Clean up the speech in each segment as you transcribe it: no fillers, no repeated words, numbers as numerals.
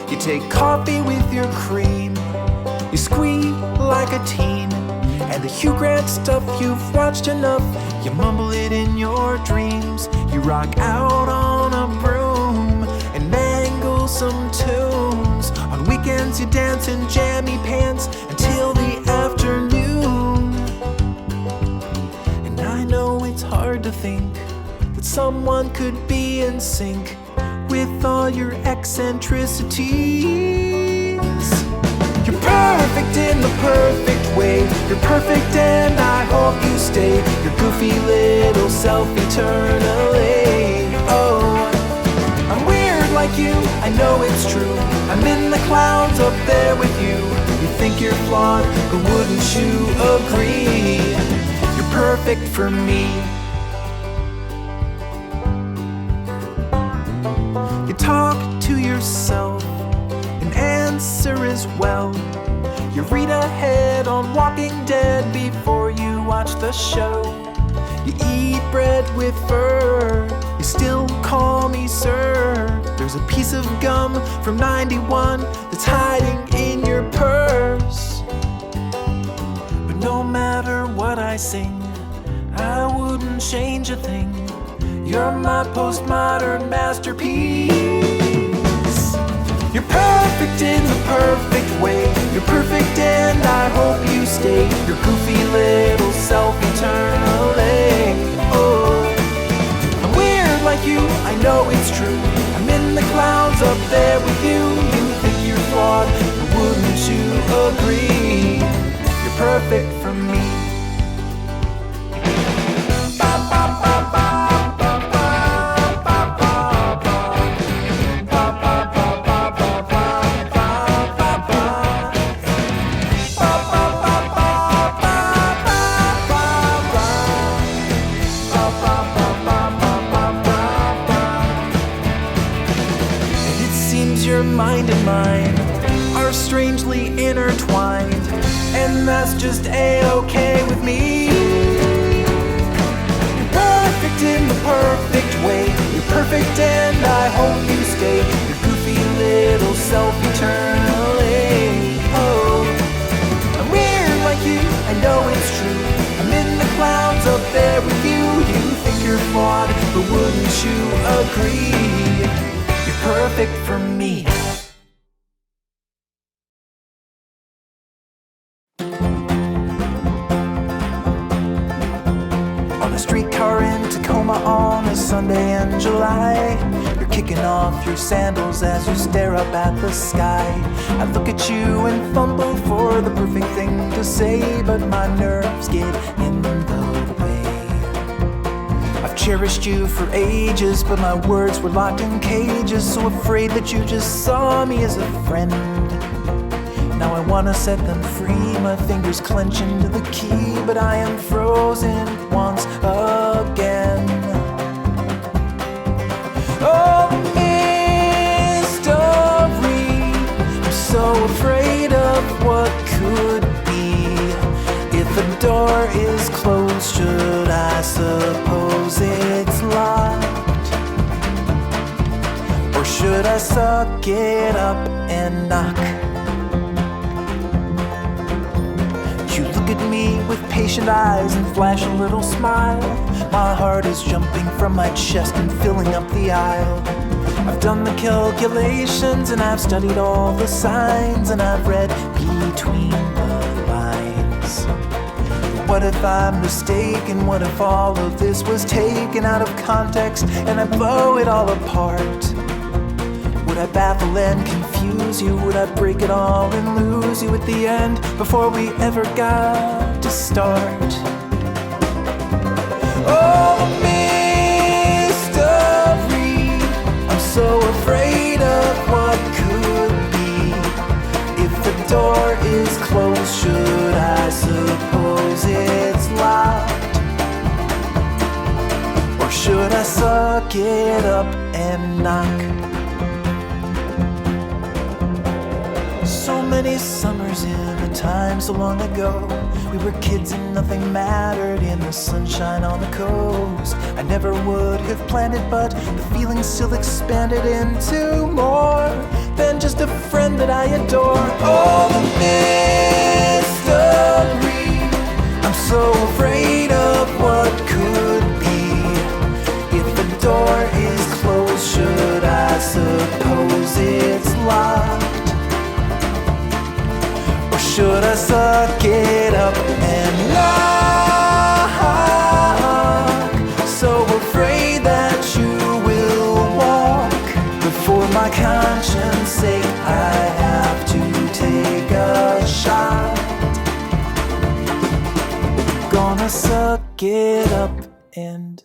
You take coffee with your cream, you squeak like a teen, and the Hugh Grant stuff you've watched enough, you mumble it in your dreams. You rock out on a broom and mangle some tunes. On weekends you dance in jammy pants until the afternoon. And I know it's hard to think that someone could be in sync with all your eccentricities. You're perfect in the perfect way. You're perfect and I hope you stay. Your goofy little self eternally. Oh, I'm weird like you, I know it's true. I'm in the clouds up there with you. You think you're flawed, but wouldn't you agree? You're perfect for me. You talk to yourself and answer as well. You read ahead on Walking Dead before you watch the show. You eat bread with fur, you still call me sir. There's a piece of gum from 91 that's hiding in your purse. But no matter what I sing, I wouldn't change a thing. You're my postmodern masterpiece. You're perfect in the perfect way. You're perfect and I hope you stay. Your goofy little self eternally. Oh, I'm weird like you, I know it's true. I'm in the clouds up there with you. You think you're flawed, but wouldn't you agree? You're perfect for me. Your mind and mine are strangely intertwined, and that's just a-okay with me. You're perfect in the perfect way. You're perfect and I hope you stay. Your goofy little self eternally. Oh, I'm weird like you, I know it's true. I'm in the clouds up there with you. You think you're flawed, but wouldn't you agree? Perfect for me. On a streetcar in Tacoma on a Sunday in July, you're kicking off your sandals as you stare up at the sky. I look at you and fumble for the perfect thing to say, but my nerves get in the way. I've cherished you for ages, but my words were locked in cages, so afraid that you just saw me as a friend. Now I wanna set them free, my fingers clench into the key, but I am frozen once again. Oh, mystery, I'm so afraid of what could be. If the door is closed, should I suppose it's locked? Or should I suck it up and knock? You look at me with patient eyes and flash a little smile. My heart is jumping from my chest and filling up the aisle. I've done the calculations and I've studied all the signs, and I've read between the lines. What if I'm mistaken? What if all of this was taken out of context and I blow it all apart? Would I baffle and confuse you? Would I break it all and lose you at the end before we ever got to start? Oh, mystery, I'm so afraid of what could be. If the door is closed, should I suppose it's locked? Or should I suck it up and knock? So many summers in a time so long ago, we were kids and nothing mattered in the sunshine on the coast. I never would have planned it, but the feeling still expanded into more than just a friend that I adore. Oh, the mystery. I'm so afraid of what could be. If the door is closed, should I suppose it's locked? Or should I suck it up and knock? So afraid that you will walk. Before my conscience sake, I have to take a shot. Gonna suck it up and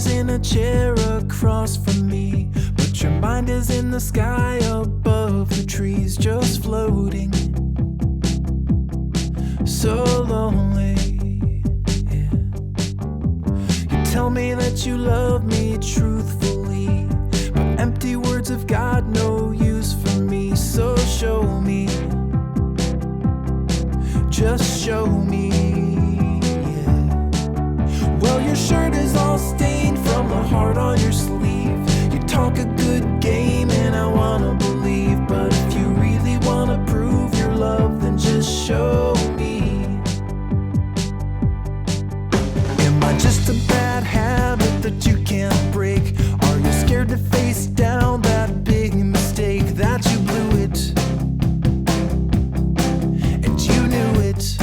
in a chair across from me, but your mind is in the sky above the trees, just floating, so lonely. Yeah. You tell me that you love me truthfully, but empty words have got no use for me. So show me, just show me. Well, your shirt is all stained from the heart on your sleeve. You talk a good game and I wanna believe, but if you really wanna prove your love, then just show me. Am I just a bad habit that you can't break? Are you scared to face down that big mistake that you blew it? And you knew it.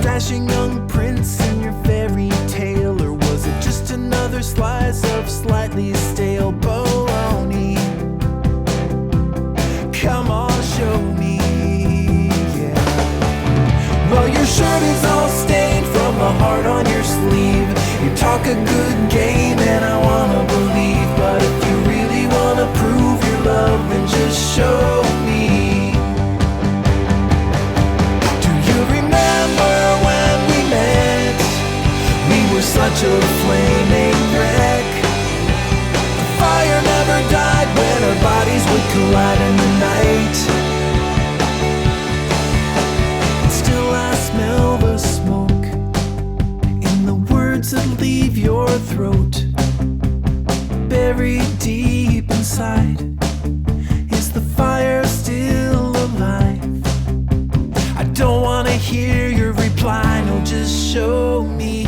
Dashing young prince in your fairy tale, or was it just another slice of slightly stale bologna? Come on, show me, yeah. Well, your shirt is all stained from the heart on your sleeve. You talk a good game and I wanna believe, but if you really wanna prove your love, then just show me. Such a flaming wreck. The fire never died when our bodies would collide in the night. And still I smell the smoke in the words that leave your throat. Buried deep inside, is the fire still alive? I don't wanna hear your reply, no, just show me.